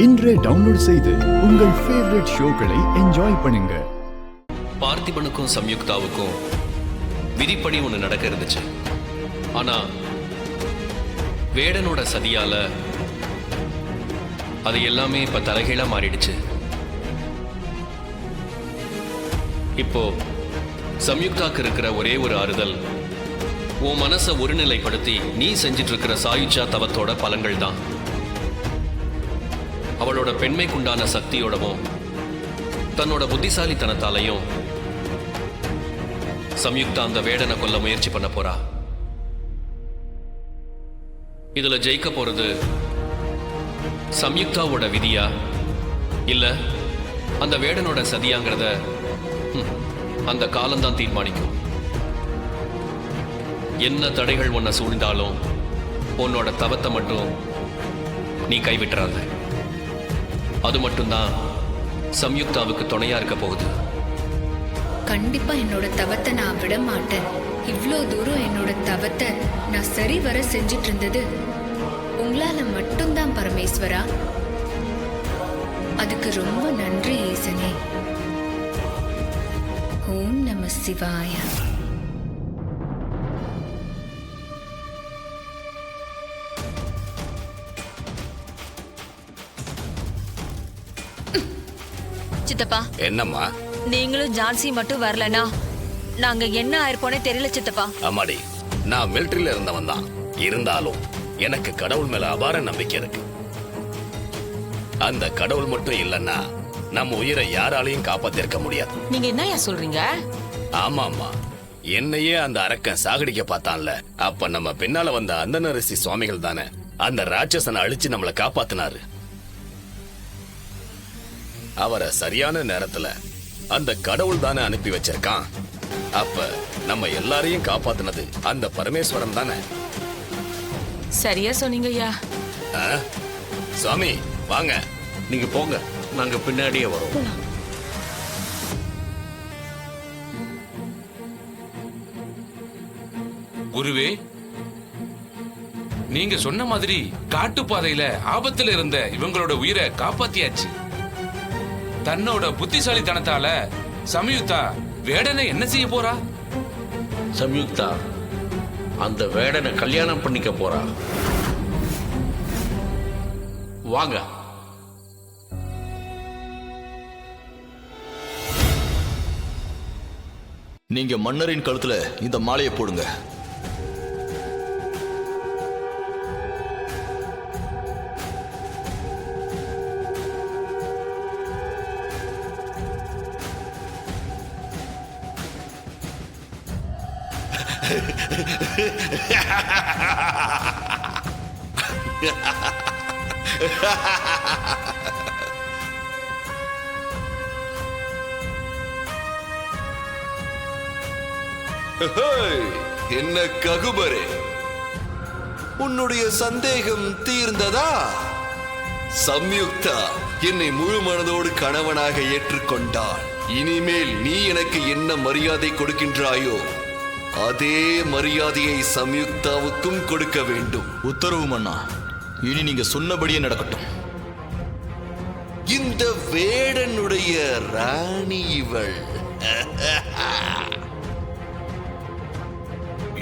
இன்றே டவுன்லோட் செய்து உங்கள் ஃபேவரட் ஷோக்களை என்ஜாய் பண்ணுங்க. பார்த்திபனுக்கும் சம்யுக்தாவுக்கும் விதிப்படி ஒன்று நடக்க இருந்துச்சு. ஆனா வேடனோட சதியால அது எல்லாமே இப்ப தலைகீழா மாறிடுச்சு. இப்போ சம்யுக்தாக்கு இருக்கிற ஒரே ஒரு ஆறுதல், உன் மனசை ஒருநிலைப்படுத்தி நீ செஞ்சிட்டு இருக்கிற சாயுஜா தவத்தோட பலன்கள் தான். அவளோட பெண்மைக்குண்டான சக்தியோடவும் தன்னோட புத்திசாலித்தனத்தாலையும் சம்யுக்தா அந்த வேடனை கொல்ல முயற்சி பண்ண போறா. இதுல ஜெயிக்க போறது சம்யுக்தாவோட விதியா இல்ல அந்த வேடனோட சதியாங்கிறத அந்த காலம்தான் தீர்மானிக்கும். என்ன தடைகள் உன்னை சூழ்ந்தாலும் உன்னோட தவத்தை மட்டும் நீ கைவிட்டுறாத. அது மட்டும்தான் சம்யுக்தாவுக்கு துணையா இருக்க போகுது. கண்டிப்பா என்னோட தவத்தை நான் விட மாட்டேன். இவ்வளோ தூரம் என்னோட தவத்தை நான் சரிவர செஞ்சிட்டு இருந்தது உங்களால மட்டும்தான் பரமேஸ்வரா. அதுக்கு ரொம்ப நன்றி ஈசனே. ஓம் நம சிவாய. சித்தப்பா, என்னம்மா? நீங்களும் ஜான்சி மட்டும் வரலனா நாங்க என்ன ஆயிருப்போனே தெரியல சித்தப்பா. அம்மாடி, நான் மிலிட்டரியில இருந்தவன் தான். இருந்தாலும் எனக்கு கடவுள் மேல அபார நம்பிக்கை இருக்கு. அந்த கடவுள் மட்டும் இல்லைன்னா நம்ம உயிரை யாராலையும் காப்பாத்திருக்க முடியாது. நீங்க என்னையா சொல்றீங்க? ஆமாமா, என்னையே அந்த அரக்கன் சாகடிக்க பார்த்தான்ல, அப்ப நம்ம பின்னால வந்த அந்தனரசி சுவாமிகள் தானே அந்த ராட்சசனை அழிச்சு நம்மளை காப்பாத்தினாரு. அவரை சரியான நேரத்துல அந்த கடவுள் தானே அனுப்பி வச்சிருக்கான். அப்ப நம்ம எல்லாரையும் காப்பாத்தினது அந்த பரமேஸ்வரன் தானே. சரியா சொன்னீங்க ஐயா. சுவாமி வாங்க. நீங்க போங்க, நாங்க பின்னாடியே வரோம். குருவே, நீங்க சொன்ன மாதிரி காட்டுப்பாதையில ஆபத்துல இருந்த இவங்களோட உயிரை காப்பாத்தியாச்சு. தன்னோட புத்திசாலித்தனத்தால சம்யுக்தா வேடனை என்ன செய்ய போறா? சம்யுக்தா அந்த வேடனை கல்யாணம் பண்ணிக்க போறா. வாங்க. நீங்க மன்னரின் கழுத்துல இந்த மாலையை போடுங்க. என்ன ககுபரே, உன்னுடைய சந்தேகம் தீர்ந்ததா? சம்யுக்தா என்னை முழு மனதோடு கணவனாக ஏற்றுக்கொண்டாள். இனிமேல் நீ எனக்கு என்ன மரியாதை கொடுக்கின்றாயோ அதே மரியாதையை சம்யுக்தாவுக்கும் கொடுக்க வேண்டும். உத்தரவு மன்னா. இனி நீங்க சொன்னபடியே நடக்கட்டும். இந்த வேடனுடைய ராணி இவள்.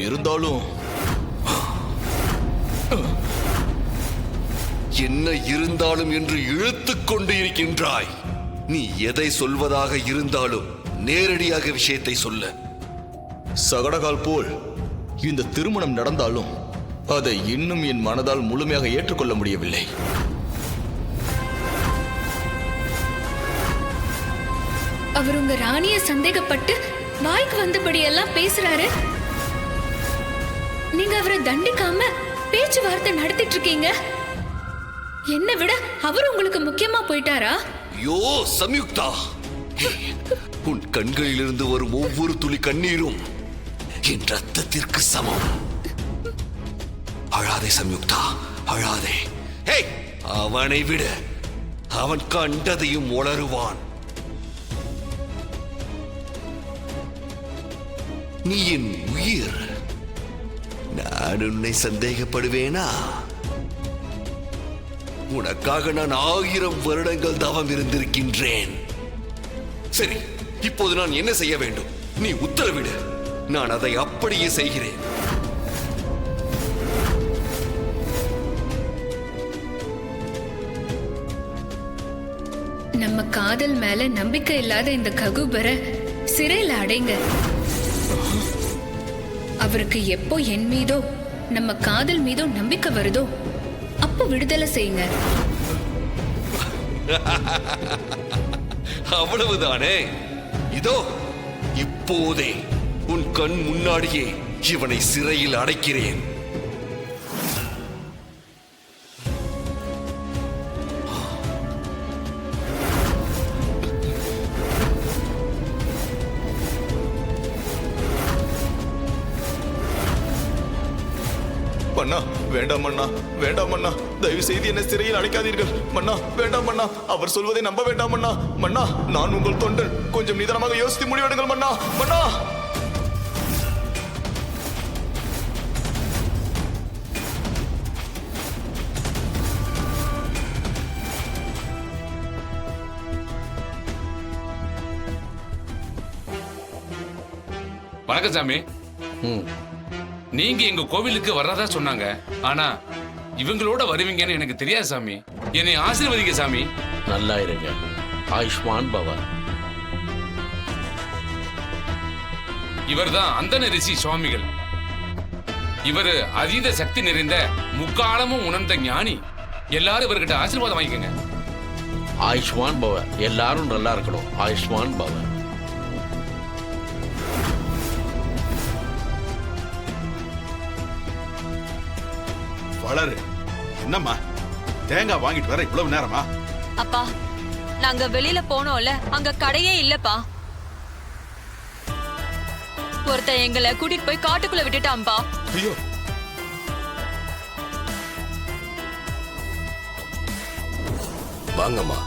இருந்தாலும் என்ன இருந்தாலும் என்று இழுத்துக் கொண்டு இருக்கின்றாய். நீ எதை சொல்வதாக இருந்தாலும் நேரடியாக விஷயத்தை சொல்ல. சகடகால் போல் இந்த திருமணம் நடந்தாலும் அதை இன்னும் என் மனதால் முழுமையாக ஏற்றுக்கொள்ள முடியவில்லை. அவர் உங்க ராணிய சந்தேகப்பட்டு வாய்க்கு வந்தபடி எல்லாம் பேசுறாரு. நீங்க அவரை தண்டிக்காம பேச்சுவார்த்தை நடத்திட்டு இருக்கீங்க. என்ன விட அவர் உங்களுக்கு முக்கியமா போயிட்டாரா? யோ சம்யுக்தா, உன் கண்களிலிருந்து வரும் ஒவ்வொரு துளி கண்ணீரும் என் ரத்தத்திற்கு சமம். அழாதே சம்யுக்தா, அழாதே. அவனை விட அவன் கண்டதையும் உளறுவான். நீ என் உயிர். நான் உன்னை சந்தேகப்படுவேனா? உனக்காக நான் 1000 வருடங்கள் தவம் இருந்திருக்கின்றேன். சரி, இப்போது நான் என்ன செய்ய வேண்டும்? நீ உத்தரவிடு, நான் அதை அப்படியே செய்கிறேன். நம்ம காதல் மேல நம்பிக்கை இல்லாத இந்த ககுபரை சிறையில அடைங்க. அவருக்கு எப்போ என் மீதோ நம்ம காதல் மீதோ நம்பிக்கை வருதோ அப்போ விடுதலை செய்யுங்க. அவ்வளவுதானே? இதோ இப்போதே உன் கண் முன்னாடியே இவனை சிறையில் அடைக்கிறேன். மன்னா, வேண்டாம் மன்னா, வேண்டாம் மன்னா, தயவு செய்து என்னை சிறையில் அடைக்காதீர்கள் மன்னா, வேண்டாம் மன்னா, அவர் சொல்வதை நம்ப வேண்டாம் மன்னா. மன்னா, நான் உங்கள் தொண்டன், கொஞ்சம் நிதானமாக யோசித்து முடிவெடுங்கள் மன்னா. மன்னா, வணக்கம் சாமி. ம் நீங்க எங்க கோவிலுக்கு வர்றதா சொன்னாங்க. ஆனா இவங்களோட வருவீங்கன்னு எனக்கு தெரியாது சாமி. என்னை ஆசீர்வதிங்க சாமி. நல்லா இருங்க. ஆயுஷ்மான் பவா. இவர்தான் அந்தன ரிஷி சுவாமிகள். இவரு அதீத சக்தி நிறைந்த முக்காலமும் உணர்ந்த ஞானி. எல்லாரும் இவர்கிட்ட ஆசீர்வாதம் வாங்கிக்கங்க. ஆயுஷ்மான் பவா. எல்லாரும் நல்லா இருக்கணும். ஆயுஷ்மான் பவா. வளரு. என்னம்மா, தேங்காய் வாங்கிட்டு வர இவ்வளவு நேரமா? அப்பா, நாங்க வெளியில போனோம்ல, அங்க கடையே இல்லப்பா. ஒருத்தன் எங்களை கூட்டிட்டு போய் காட்டுக்குள்ள விட்டுட்டான்பா. ஐயோ, வாங்கம்மா.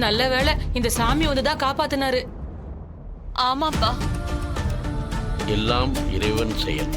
நல்ல வேளை இந்த சாமி வந்துதான் காப்பாத்தினாரு. ஆமாப்பா. எல்லாம் இறைவன் செயல்.